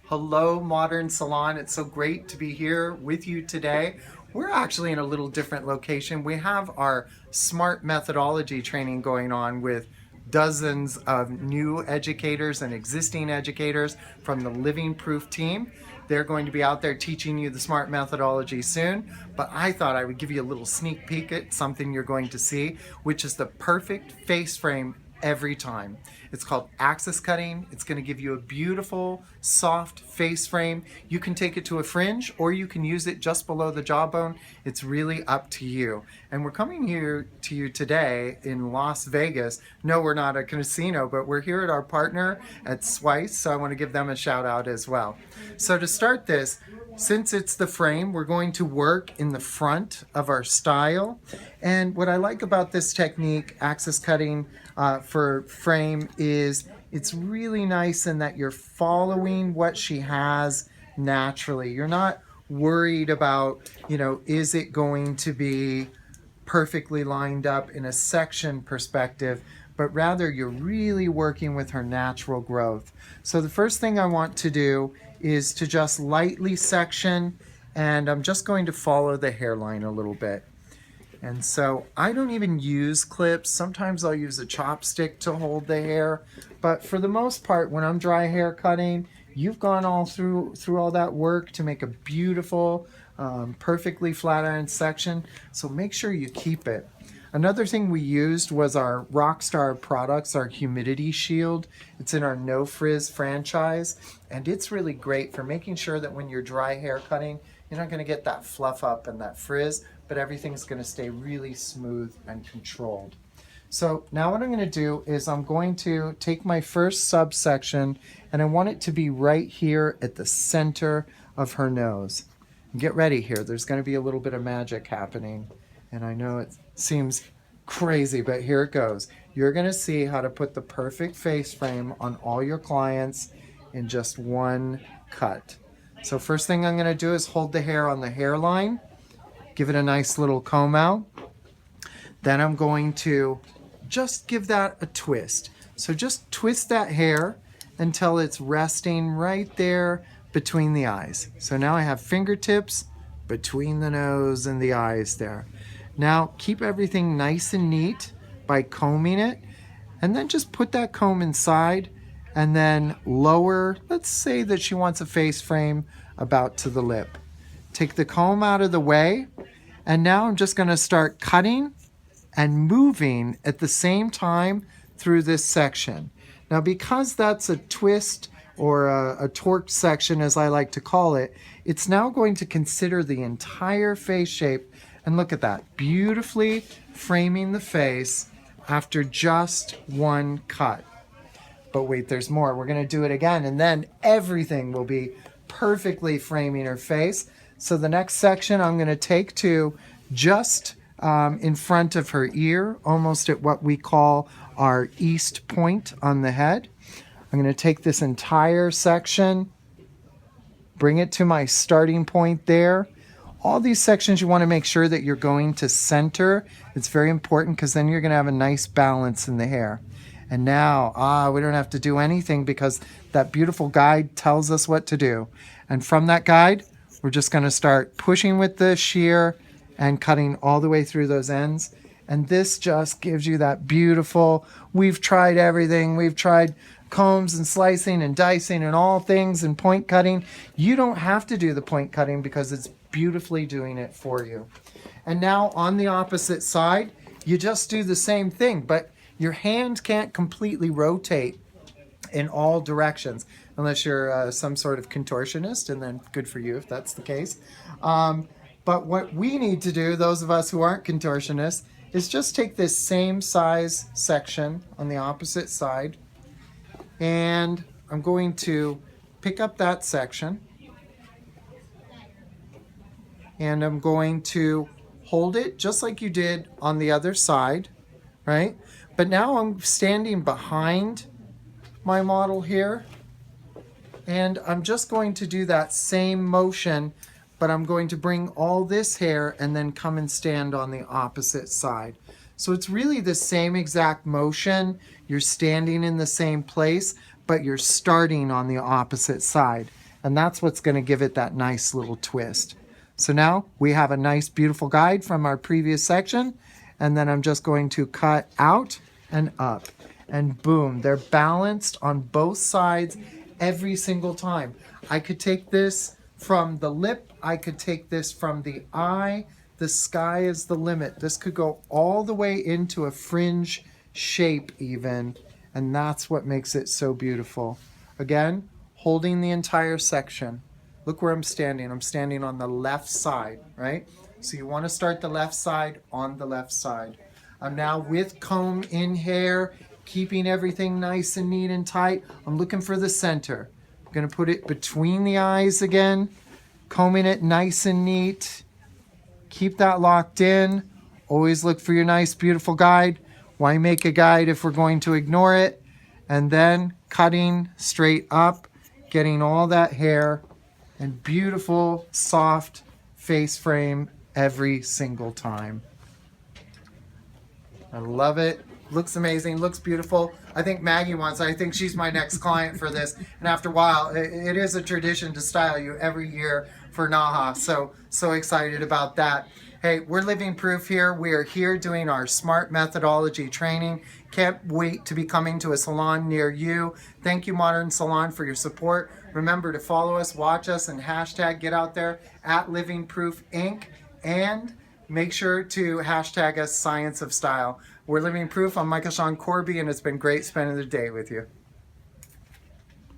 Hello, Modern Salon. It's so great to be here with you today. We're actually in a little different location. We have our smart methodology training going on with dozens of new educators and existing educators from the Living Proof team. They're going to be out there teaching you the smart methodology soon, but I thought I would give you a little sneak peek at something you're going to see, which is the perfect face frame every time. It's called axis cutting. It's going to give you a beautiful, soft face frame. You can take it to a fringe or you can use it just below the jawbone. It's really up to you. And we're coming here to you today in Las Vegas. No, we're not a casino, but we're here at our partner at Swice, so I want to give them a shout out as well. So to start this, since it's the frame, we're going to work in the front of our style. And what I like about this technique, axis cutting for frame, is it's really nice in that you're following what she has naturally. You're not worried about, is it going to be perfectly lined up in a section perspective, but rather you're really working with her natural growth. So the first thing I want to do is to just lightly section, and I'm just going to follow the hairline a little bit. And so I don't even use clips. Sometimes I'll use a chopstick to hold the hair, but for the most part, when I'm dry hair cutting, you've gone all through all that work to make a beautiful, perfectly flat iron section. So make sure you keep it. Another thing we used was our Rockstar products, our humidity shield. It's in our No Frizz franchise, and it's really great for making sure that when you're dry hair cutting, you're not going to get that fluff up and that frizz, but everything's going to stay really smooth and controlled. So now what I'm going to do is I'm going to take my first subsection, and I want it to be right here at the center of her nose. Get ready here. There's going to be a little bit of magic happening. And I know it seems crazy, but here it goes. You're going to see how to put the perfect face frame on all your clients in just one cut. So first thing I'm going to do is hold the hair on the hairline, give it a nice little comb out. Then I'm going to just give that a twist. So just twist that hair until it's resting right there between the eyes. So now I have fingertips between the nose and the eyes there. Now keep everything nice and neat by combing it, and then just put that comb inside and then lower. Let's say that she wants a face frame about to the lip. Take the comb out of the way, and now I'm just going to start cutting and moving at the same time through this section. Now because that's a twist or a torqued section, as I like to call it, it's now going to consider the entire face shape. And look at that, beautifully framing the face after just one cut. But wait, there's more. We're going to do it again, and then everything will be perfectly framing her face. So the next section I'm going to take to just in front of her ear, almost at what we call our east point on the head. I'm going to take this entire section, bring it to my starting point there. All these sections you want to make sure that you're going to center. It's very important because then you're going to have a nice balance in the hair. And now, we don't have to do anything because that beautiful guide tells us what to do. And from that guide, we're just going to start pushing with the shear and cutting all the way through those ends. And this just gives you that beautiful, we've tried everything. We've tried combs and slicing and dicing and all things and point cutting. You don't have to do the point cutting because it's beautifully doing it for you. And now on the opposite side, you just do the same thing, but your hand can't completely rotate in all directions unless you're some sort of contortionist, and then good for you if that's the case. But what we need to do, those of us who aren't contortionists, is just take this same size section on the opposite side, and I'm going to pick up that section, and I'm going to hold it just like you did on the other side, right? But now I'm standing behind my model here, and I'm just going to do that same motion, but I'm going to bring all this hair and then come and stand on the opposite side. So it's really the same exact motion. You're standing in the same place, but you're starting on the opposite side. And that's what's going to give it that nice little twist. So now we have a nice, beautiful guide from our previous section. And then I'm just going to cut out and up. And boom, they're balanced on both sides every single time. I could take this from the lip. I could take this from the eye. The sky is the limit. This could go all the way into a fringe shape even. And that's what makes it so beautiful. Again, holding the entire section. Look where I'm standing. I'm standing on the left side, right? So you want to start the left side on the left side. I'm now with comb in hair, keeping everything nice and neat and tight. I'm looking for the center. I'm going to put it between the eyes again, combing it nice and neat. Keep that locked in. Always look for your nice, beautiful guide. Why make a guide if we're going to ignore it? And then cutting straight up, getting all that hair and beautiful, soft face frame every single time. I love it. Looks amazing, looks beautiful. I think Maggie wants, I think she's my next client for this. And after a while, it is a tradition to style you every year for NAHA. So excited about that. Hey, we're living proof here. We are here doing our smart methodology training. Can't wait to be coming to a salon near you. Thank you, Modern Salon, for your support. Remember to follow us, watch us, and hashtag get out there at Living Proof Inc. And make sure to hashtag us Science of Style. We're Living Proof. I'm Shaun Corby, and it's been great spending the day with you.